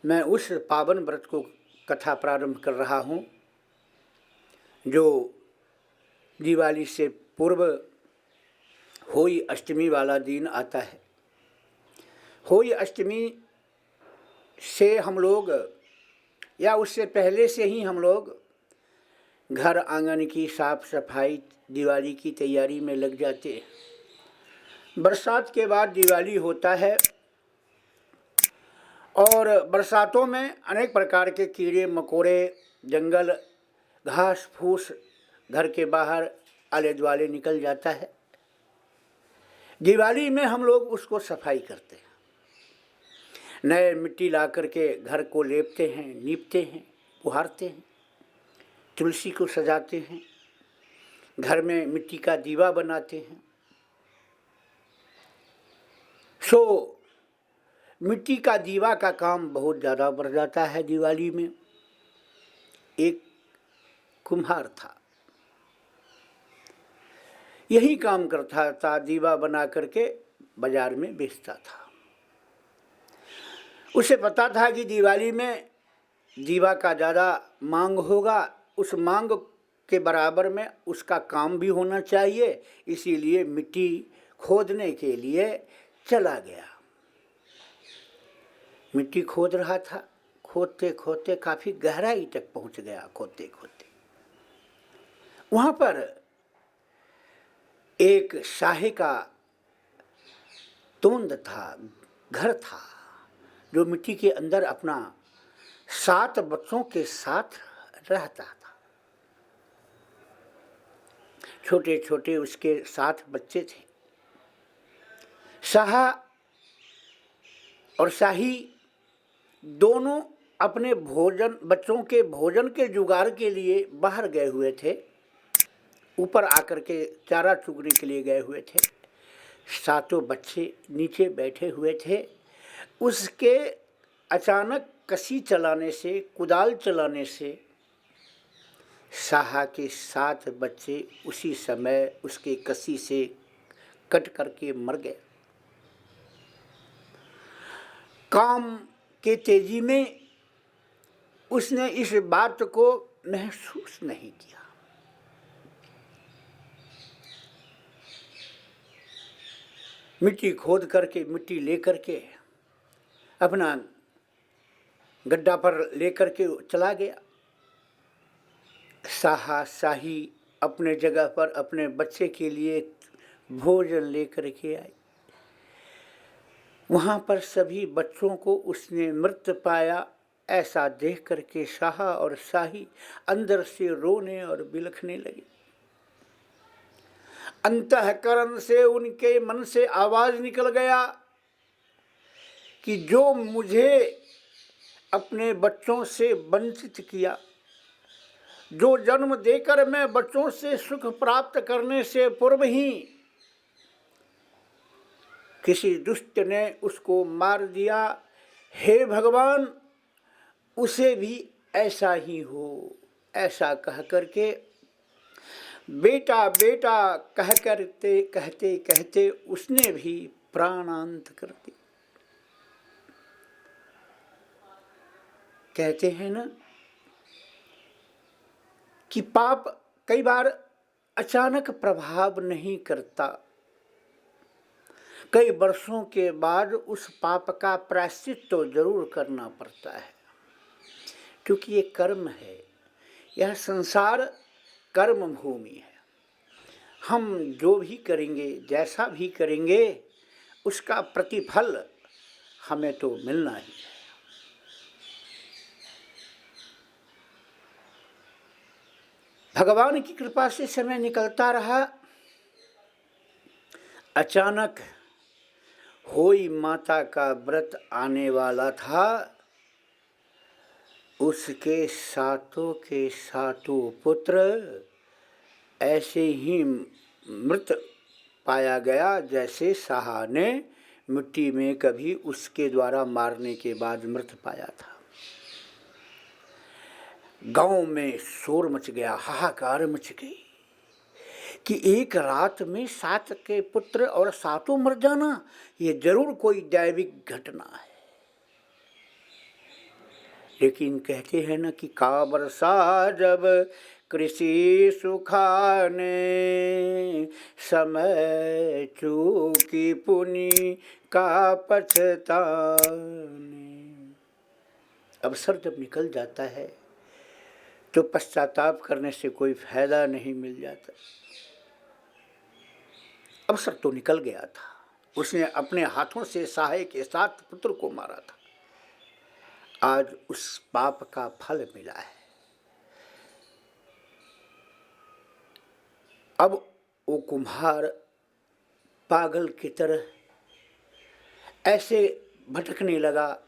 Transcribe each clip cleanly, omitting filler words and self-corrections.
मैं उस पावन व्रत को कथा प्रारंभ कर रहा हूँ जो दिवाली से पूर्व होली अष्टमी वाला दिन आता है। होली अष्टमी से हम लोग या उससे पहले से ही हम लोग घर आंगन की साफ सफाई, दिवाली की तैयारी में लग जाते हैं। बरसात के बाद दिवाली होता है और बरसातों में अनेक प्रकार के कीड़े मकोड़े, जंगल, घास फूस घर के बाहर आले दुआले निकल जाता है। दिवाली में हम लोग उसको सफाई करते हैं, नए मिट्टी ला करके घर को लेपते हैं, नीपते हैं, बुहारते हैं, तुलसी को सजाते हैं, घर में मिट्टी का दीवा बनाते हैं। मिट्टी का दीवा का काम बहुत ज़्यादा बढ़ जाता है दिवाली में। एक कुम्हार था, यही काम करता था, दीवा बना करके बाजार में बेचता था। उसे पता था कि दिवाली में दीवा का ज़्यादा मांग होगा, उस मांग के बराबर में उसका काम भी होना चाहिए, इसीलिए मिट्टी खोदने के लिए चला गया। मिट्टी खोद रहा था, खोदते खोदते काफ़ी गहराई तक पहुंच गया। खोदते खोदते वहाँ पर एक शाही का तोंद था, घर था, जो मिट्टी के अंदर अपना 7 बच्चों के साथ रहता था। छोटे छोटे उसके 7 बच्चे थे। शाह और शाही दोनों अपने बच्चों के भोजन के जुगाड़ के लिए बाहर गए हुए थे, ऊपर आकर के चारा चुगने के लिए गए हुए थे। 7 बच्चे नीचे बैठे हुए थे। उसके अचानक कसी चलाने से, कुदाल चलाने से शाह के 7 बच्चे उसी समय उसके कसी से कट करके मर गए। काम के तेजी में उसने इस बात को महसूस नहीं किया। मिट्टी खोद करके, मिट्टी लेकर के अपना गड्ढा पर लेकर के चला गया। शाही अपने जगह पर अपने बच्चे के लिए भोजन लेकर के आई। वहाँ पर सभी बच्चों को उसने मृत पाया। ऐसा देख करके शाह और शाही अंदर से रोने और बिलखने लगे। अंतःकरण से उनके मन से आवाज निकल गया कि जो मुझे अपने बच्चों से वंचित किया, जो जन्म देकर मैं बच्चों से सुख प्राप्त करने से पूर्व ही किसी दुष्ट ने उसको मार दिया, हे भगवान उसे भी ऐसा ही हो। ऐसा कह करके बेटा बेटा कहते कहते उसने भी प्राणांत कर दिया। कहते हैं ना कि पाप कई बार अचानक प्रभाव नहीं करता, कई वर्षों के बाद उस पाप का प्रायश्चित तो जरूर करना पड़ता है, क्योंकि ये कर्म है। यह संसार कर्म भूमि है। हम जो भी करेंगे, जैसा भी करेंगे, उसका प्रतिफल हमें तो मिलना ही है। भगवान की कृपा से समय निकलता रहा। अचानक होई माता का व्रत आने वाला था। उसके 7 के 7 पुत्र ऐसे ही मृत पाया गया, जैसे शाह ने मिट्टी में कभी उसके द्वारा मारने के बाद मृत पाया था। गांव में शोर मच गया, हाहाकार मच गई कि एक रात में 7 के पुत्र और 7 मर जाना, ये जरूर कोई दैविक घटना है। लेकिन कहते हैं ना कि का वर्षा जब कृषि सुखाने, समय चूकी पुनि का पछताने। अवसर जब निकल जाता है तो पश्चाताप करने से कोई फायदा नहीं मिल जाता। अवसर तो निकल गया था, उसने अपने हाथों से साहे के साथ पुत्र को मारा था, आज उस पाप का फल मिला है। अब वो कुम्हार पागल की तरह ऐसे भटकने लगा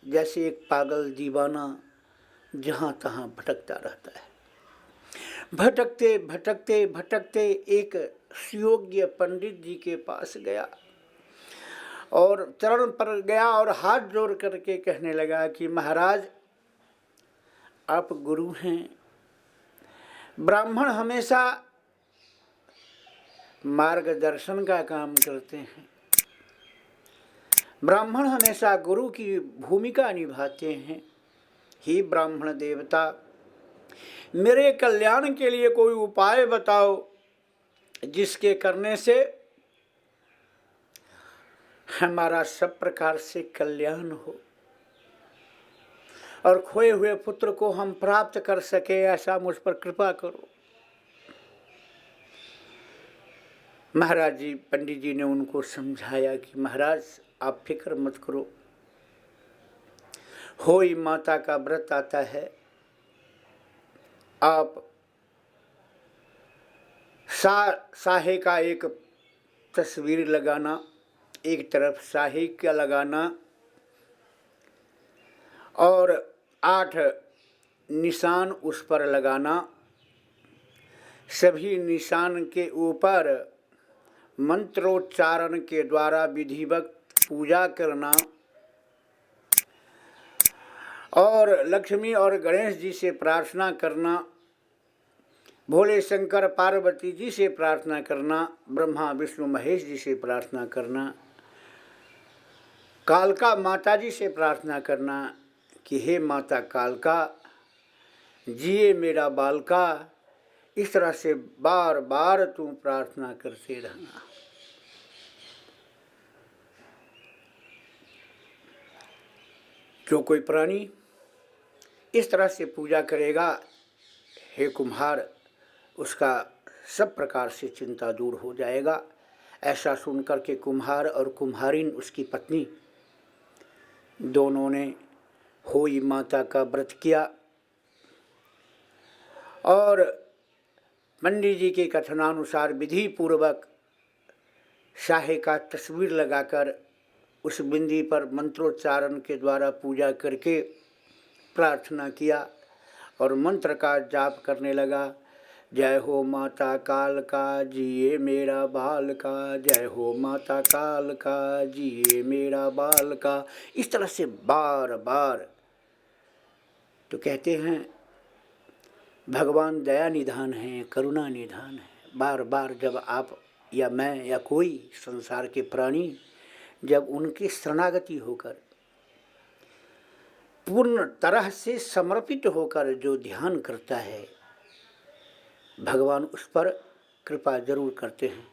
जैसे एक पागल दीवाना जहाँ तहाँ भटकता रहता है। भटकते भटकते भटकते एक सुयोग्य पंडित जी के पास गया और चरण पर गया और हाथ जोड़ करके कहने लगा कि महाराज, आप गुरु हैं, ब्राह्मण हमेशा मार्गदर्शन का काम करते हैं, ब्राह्मण हमेशा गुरु की भूमिका निभाते हैं। ही ब्राह्मण देवता, मेरे कल्याण के लिए कोई उपाय बताओ जिसके करने से हमारा सब प्रकार से कल्याण हो और खोए हुए पुत्र को हम प्राप्त कर सके, ऐसा मुझ पर कृपा करो। महाराज जी, पंडित जी ने उनको समझाया कि महाराज आप फिक्र मत करो, होई माता का व्रत आता है, आप साहे का एक तस्वीर लगाना, एक तरफ साहे का लगाना और 8 निशान उस पर लगाना, सभी निशान के ऊपर मंत्रोच्चारण के द्वारा विधिवत पूजा करना और लक्ष्मी और गणेश जी से प्रार्थना करना, भोले शंकर पार्वती जी से प्रार्थना करना, ब्रह्मा विष्णु महेश जी से प्रार्थना करना, कालका माता जी से प्रार्थना करना कि हे माता कालका, जिए मेरा बालका। इस तरह से बार बार तुम प्रार्थना करते रहना। जो कोई प्राणी इस तरह से पूजा करेगा, हे कुम्हार, उसका सब प्रकार से चिंता दूर हो जाएगा। ऐसा सुनकर के कुम्हार और कुम्हारिन, उसकी पत्नी, दोनों ने होई माता का व्रत किया और पंडित जी के कथनानुसार विधि पूर्वक साहे का तस्वीर लगाकर उस बिंदी पर मंत्रोच्चारण के द्वारा पूजा करके प्रार्थना किया और मंत्र का जाप करने लगा। जय हो माता काल का, जिए मेरा बाल का, जय हो माता काल का, जिए मेरा बाल का। इस तरह से बार बार। तो कहते हैं भगवान दया निधान है, करुणा निधान है। बार बार जब आप या मैं या कोई संसार के प्राणी जब उनकी शरणागति होकर पूर्ण तरह से समर्पित होकर जो ध्यान करता है, भगवान उस पर कृपा जरूर करते हैं।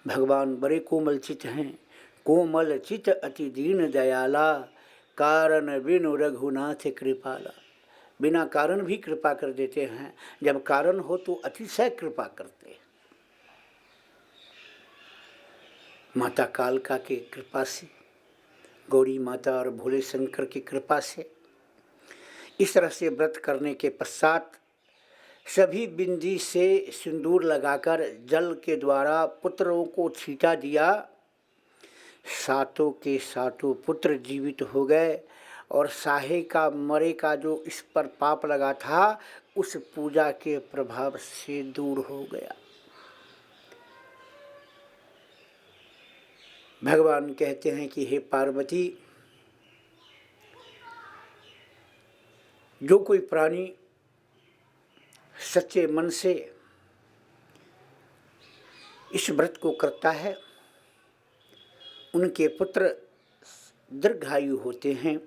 भगवान बड़े कोमल चित हैं, कोमल चित अति दीन दयाला, कारण बिनु रघुनाथ कृपाला। बिना कारण भी कृपा कर देते हैं, जब कारण हो तो अतिशय कृपा करते हैं। माता कालका के कृपा से, गौरी माता और भोले शंकर की कृपा से इस तरह से व्रत करने के पश्चात सभी बिंदी से सिंदूर लगाकर जल के द्वारा पुत्रों को छींटा दिया। सातों के सातों पुत्र जीवित हो गए और साहे का मरे का जो इस पर पाप लगा था उस पूजा के प्रभाव से दूर हो गया। भगवान कहते हैं कि हे पार्वती, जो कोई प्राणी सच्चे मन से इस व्रत को करता है, उनके पुत्र दीर्घायु होते हैं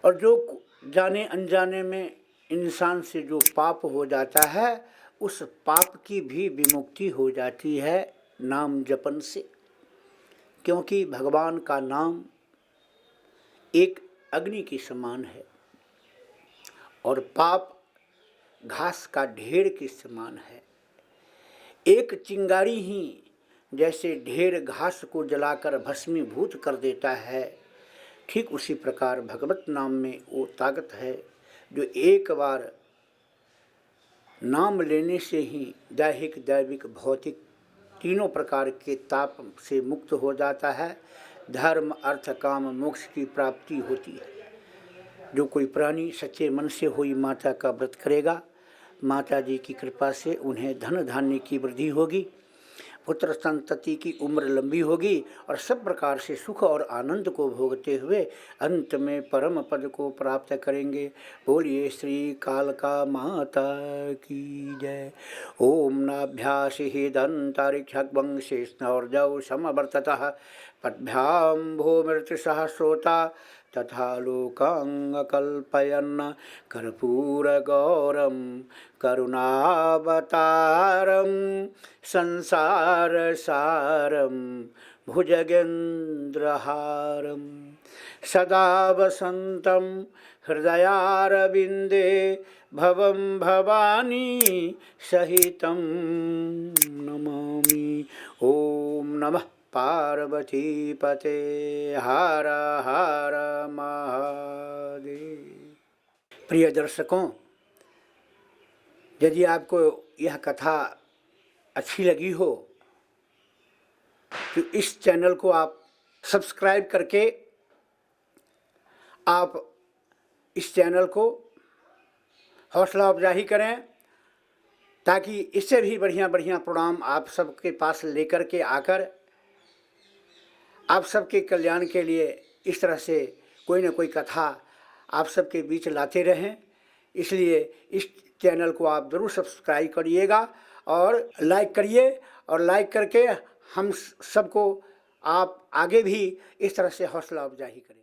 और जो जाने अनजाने में इंसान से जो पाप हो जाता है, उस पाप की भी विमुक्ति हो जाती है नाम जपन से। क्योंकि भगवान का नाम एक अग्नि के समान है और पाप घास का ढेर के समान है। एक चिंगारी ही जैसे ढेर घास को जलाकर भस्मीभूत कर देता है, ठीक उसी प्रकार भगवत नाम में वो ताकत है जो एक बार नाम लेने से ही दैहिक दैविक भौतिक तीनों प्रकार के ताप से मुक्त हो जाता है। धर्म अर्थ काम मोक्ष की प्राप्ति होती है। जो कोई प्राणी सच्चे मन से हुई माता का व्रत करेगा, माता जी की कृपा से उन्हें धन धान्य की वृद्धि होगी, पुत्र संतति की उम्र लंबी होगी और सब प्रकार से सुख और आनंद को भोगते हुए अंत में परम पद को प्राप्त करेंगे। बोलिए श्री कालका माता की जय। ओम नाभ्यास ही दंतरिक्षं शेषनौर्जौ समवर्ततः पद्भ्याम भूमिर्तिसह श्रोता तथा लोकांगकल्पयन् कर्पूरगौरं करुणावतारं संसारसारं भुजगेन्द्रहारं सदा वसन्तं हृदयारविन्दे भवं भवानी सहितं नमामि। ओम नमः पार्वती पते हर हर महादेव। प्रिय दर्शकों, यदि आपको यह कथा अच्छी लगी हो तो इस चैनल को आप सब्सक्राइब करके आप इस चैनल को हौसला अफजाई करें, ताकि इससे भी बढ़िया बढ़िया प्रोग्राम आप सबके पास लेकर के आकर आप सबके कल्याण के लिए इस तरह से कोई न कोई कथा आप सबके बीच लाते रहें। इसलिए इस चैनल को आप ज़रूर सब्सक्राइब करिएगा और लाइक करिए, और लाइक करके हम सबको आप आगे भी इस तरह से हौसला अफजाई करें।